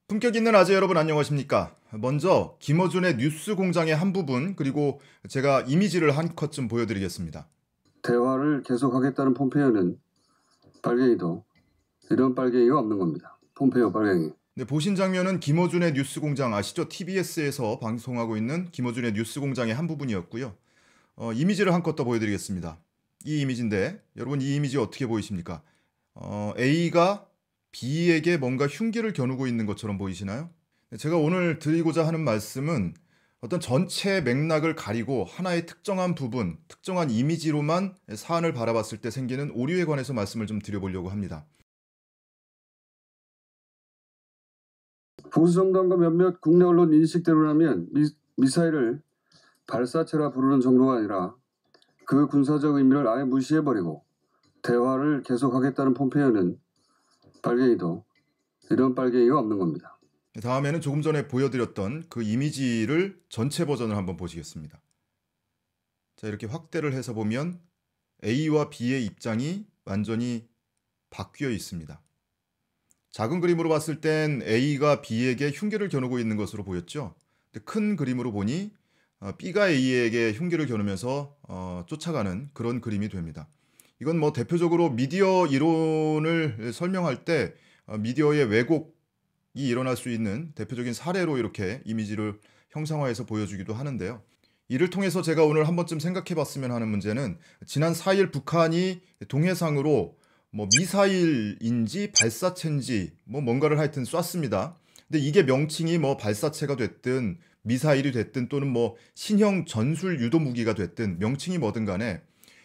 품격 있는 아재 여러분 안녕하십니까? 먼저 김어준의 뉴스 공장의 한 부분 그리고 제가 이미지를 한 컷 좀 보여드리겠습니다. 대화를 계속하겠다는 폼페이오는 빨갱이도 이런 빨갱이가 없는 겁니다. 폼페이오 빨갱이. 네, 보신 장면은 김어준의 뉴스 공장 아시죠? TBS에서 방송하고 있는 김어준의 뉴스 공장의 한 부분이었고요. 이미지를 한 컷 더 보여드리겠습니다. 이 이미지인데 여러분 이 이미지 어떻게 보이십니까? A가 B에게 뭔가 흉기를 겨누고 있는 것처럼 보이시나요? 제가 오늘 드리고자 하는 말씀은 어떤 전체 맥락을 가리고 하나의 특정한 부분, 특정한 이미지로만 사안을 바라봤을 때 생기는 오류에 관해서 말씀을 좀 드려보려고 합니다. 보수정당과 몇몇 국내 언론 인식대로라면 미사일을 발사체라 부르는 정도가 아니라 그 군사적 의미를 아예 무시해버리고 대화를 계속하겠다는 폼페이오는 빨갱이도 이런 빨갱이가 없는 겁니다. 다음에는 조금 전에 보여드렸던 그 이미지를 전체 버전을 한번 보시겠습니다. 자, 이렇게 확대를 해서 보면 A와 B의 입장이 완전히 바뀌어 있습니다. 작은 그림으로 봤을 땐 A가 B에게 흉기를 겨누고 있는 것으로 보였죠. 근데 큰 그림으로 보니 B가 A에게 흉기를 겨누면서 쫓아가는 그런 그림이 됩니다. 이건 뭐 대표적으로 미디어 이론을 설명할 때 미디어의 왜곡이 일어날 수 있는 대표적인 사례로 이렇게 이미지를 형상화해서 보여주기도 하는데요. 이를 통해서 제가 오늘 한 번쯤 생각해 봤으면 하는 문제는 지난 4일 북한이 동해상으로 뭐 미사일인지 발사체인지 뭐 뭔가를 하여튼 쐈습니다. 근데 이게 명칭이 뭐 발사체가 됐든 미사일이 됐든 또는 뭐 신형 전술 유도 무기가 됐든 명칭이 뭐든 간에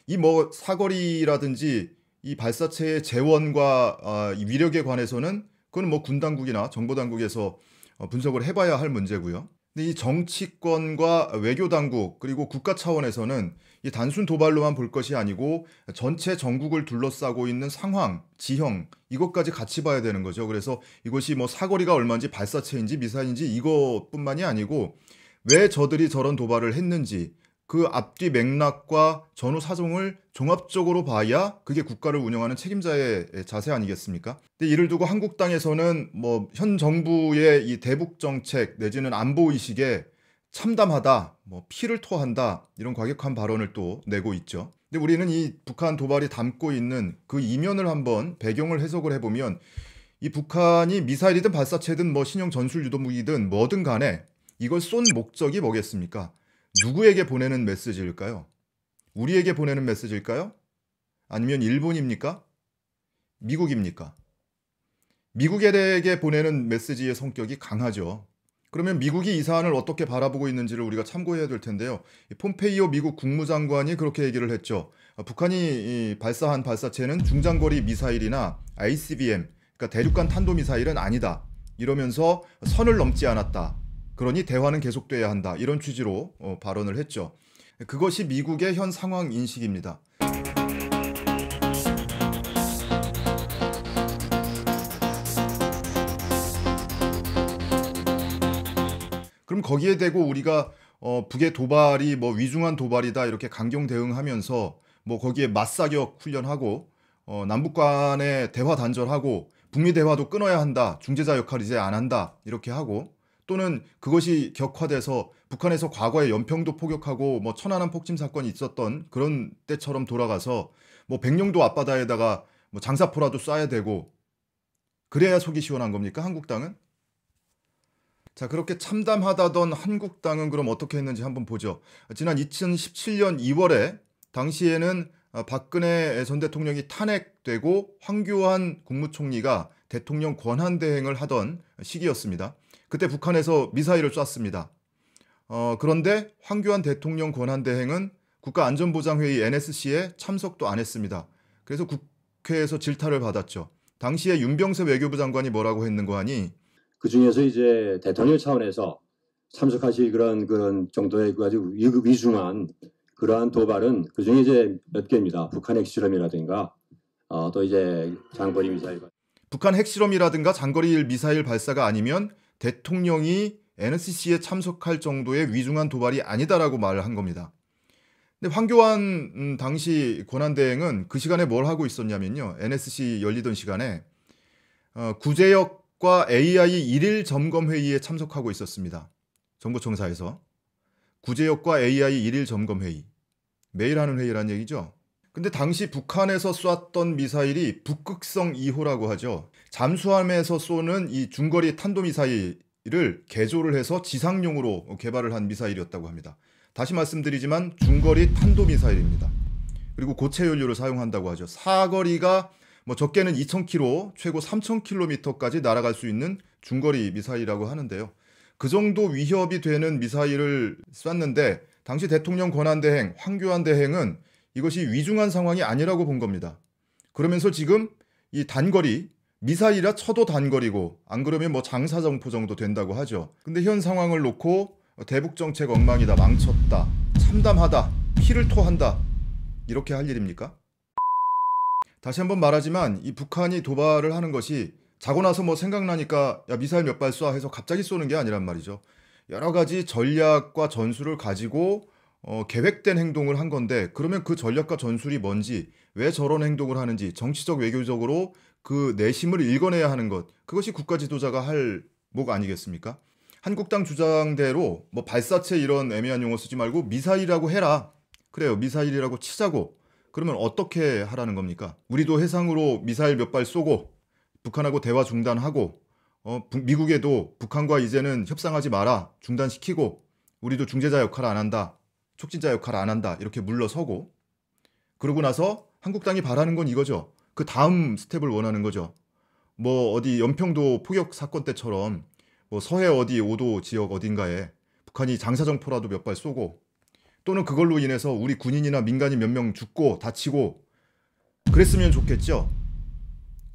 이 뭐 사거리라든지 이 발사체의 재원과 이 위력에 관해서는 그건 뭐 군 당국이나 정보 당국에서 분석을 해봐야 할 문제고요. 근데 이 정치권과 외교 당국 그리고 국가 차원에서는 이 단순 도발로만 볼 것이 아니고 전체 전국을 둘러싸고 있는 상황, 지형 이것까지 같이 봐야 되는 거죠. 그래서 이것이 뭐 사거리가 얼마인지 발사체인지 미사일인지 이것뿐만이 아니고 왜 저들이 저런 도발을 했는지 그 앞뒤 맥락과 전후 사정을 종합적으로 봐야 그게 국가를 운영하는 책임자의 자세 아니겠습니까? 근데 이를 두고 한국당에서는 뭐 현 정부의 이 대북 정책 내지는 안보 의식에 참담하다, 뭐 피를 토한다 이런 과격한 발언을 또 내고 있죠. 근데 우리는 이 북한 도발이 담고 있는 그 이면을 한번 배경을 해석을 해보면 이 북한이 미사일이든 발사체든 뭐 신형 전술 유도무기든 뭐든 간에 이걸 쏜 목적이 뭐겠습니까? 누구에게 보내는 메시지일까요? 우리에게 보내는 메시지일까요? 아니면 일본입니까? 미국입니까? 미국에게 보내는 메시지의 성격이 강하죠. 그러면 미국이 이 사안을 어떻게 바라보고 있는지를 우리가 참고해야 될 텐데요. 폼페이오 미국 국무장관이 그렇게 얘기를 했죠. 북한이 발사한 발사체는 중장거리 미사일이나 ICBM, 그러니까 대륙간 탄도미사일은 아니다. 이러면서 선을 넘지 않았다. 그러니 대화는 계속돼야 한다. 이런 취지로 발언을 했죠. 그것이 미국의 현 상황 인식입니다. 그럼 거기에 대고 우리가 북의 도발이 뭐 위중한 도발이다 이렇게 강경 대응하면서 뭐 거기에 맞사격 훈련하고 남북 간의 대화 단절하고 북미 대화도 끊어야 한다. 중재자 역할 이제 안 한다. 이렇게 하고 또는 그것이 격화돼서 북한에서 과거에 연평도 포격하고 뭐 천안함 폭침 사건이 있었던 그런 때처럼 돌아가서 뭐 백령도 앞바다에다가 뭐 장사포라도 쏴야 되고 그래야 속이 시원한 겁니까? 한국당은? 자, 그렇게 참담하다던 한국당은 그럼 어떻게 했는지 한번 보죠. 지난 2017년 2월에 당시에는 박근혜 전 대통령이 탄핵되고 황교안 국무총리가 대통령 권한대행을 하던 시기였습니다. 그때 북한에서 미사일을 쐈습니다. 그런데 황교안 대통령 권한대행은 국가안전보장회의 NSC에 참석도 안 했습니다. 그래서 국회에서 질타를 받았죠. 당시에 윤병세 외교부 장관이 뭐라고 했는 거 아니? 그 중에서 이제 대통령 차원에서 참석하실 그런 정도의 그 아주 위중한 그러한 도발은 그 중에 이제 몇 개입니다. 북한 핵실험이라든가 또 이제 장거리 미사일. 북한 핵실험이라든가 장거리 미사일 발사가 아니면 대통령이 NSC에 참석할 정도의 위중한 도발이 아니다라고 말을 한 겁니다. 근데 황교안 당시 권한대행은 그 시간에 뭘 하고 있었냐면요. NSC 열리던 시간에 구제역 구제역과 AI 일일 점검 회의에 참석하고 있었습니다. 정보청사에서 구제역과 AI 일일 점검 회의, 매일 하는 회의란 얘기죠. 근데 당시 북한에서 쐈던 미사일이 북극성 2호라고 하죠. 잠수함에서 쏘는 이 중거리 탄도미사일을 개조를 해서 지상용으로 개발을 한 미사일이었다고 합니다. 다시 말씀드리지만 중거리 탄도미사일입니다. 그리고 고체 연료를 사용한다고 하죠. 사거리가 적게는 2,000km, 최고 3,000km까지 날아갈 수 있는 중거리 미사일이라고 하는데요. 그 정도 위협이 되는 미사일을 쐈는데 당시 대통령 권한대행, 황교안 대행은 이것이 위중한 상황이 아니라고 본 겁니다. 그러면서 지금 이 단거리, 미사일이라 쳐도 단거리고 안 그러면 장사정포 정도 된다고 하죠. 근데 현 상황을 놓고 대북정책 엉망이다, 망쳤다, 참담하다, 피를 토한다, 이렇게 할 일입니까? 다시 한번 말하지만 이 북한이 도발을 하는 것이 자고 나서 생각나니까 야 미사일 몇 발 쏴 해서 갑자기 쏘는 게 아니란 말이죠. 여러 가지 전략과 전술을 가지고 계획된 행동을 한 건데, 그러면 그 전략과 전술이 뭔지, 왜 저런 행동을 하는지 정치적 외교적으로 그 내심을 읽어내야 하는 것, 그것이 국가 지도자가 할 목 아니겠습니까? 한국당 주장대로 발사체 이런 애매한 용어 쓰지 말고 미사일이라고 해라. 그래요, 미사일이라고 치자고. 그러면 어떻게 하라는 겁니까? 우리도 해상으로 미사일 몇 발 쏘고 북한하고 대화 중단하고 미국에도 북한과 이제는 협상하지 마라, 중단시키고, 우리도 중재자 역할 안 한다, 촉진자 역할 안 한다, 이렇게 물러서고, 그러고 나서 한국당이 바라는 건 이거죠. 그 다음 스텝을 원하는 거죠. 어디 연평도 포격 사건 때처럼 서해 어디 5도 지역 어딘가에 북한이 장사정포라도 몇 발 쏘고, 또는 그걸로 인해서 우리 군인이나 민간인 몇 명 죽고 다치고 그랬으면 좋겠죠.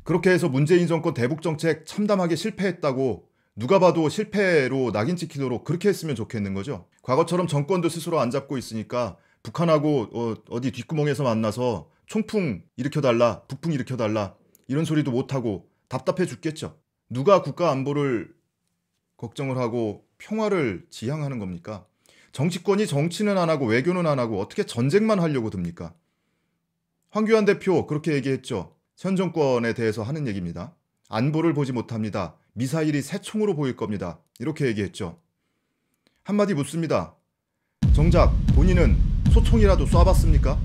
그렇게 해서 문재인 정권 대북정책 참담하게 실패했다고 누가 봐도 실패로 낙인 찍히도록 그렇게 했으면 좋겠는 거죠. 과거처럼 정권도 스스로 안 잡고 있으니까 북한하고 어디 뒷구멍에서 만나서 총풍 일으켜달라, 북풍 일으켜달라, 이런 소리도 못하고 답답해 죽겠죠. 누가 국가 안보를 걱정을 하고 평화를 지향하는 겁니까? 정치권이 정치는 안 하고 외교는 안 하고 어떻게 전쟁만 하려고 듭니까? 황교안 대표 그렇게 얘기했죠. 현 정권에 대해서 하는 얘기입니다. 안보를 보지 못합니다. 미사일이 새총으로 보일 겁니다. 이렇게 얘기했죠. 한마디 묻습니다. 정작 본인은 소총이라도 쏴봤습니까?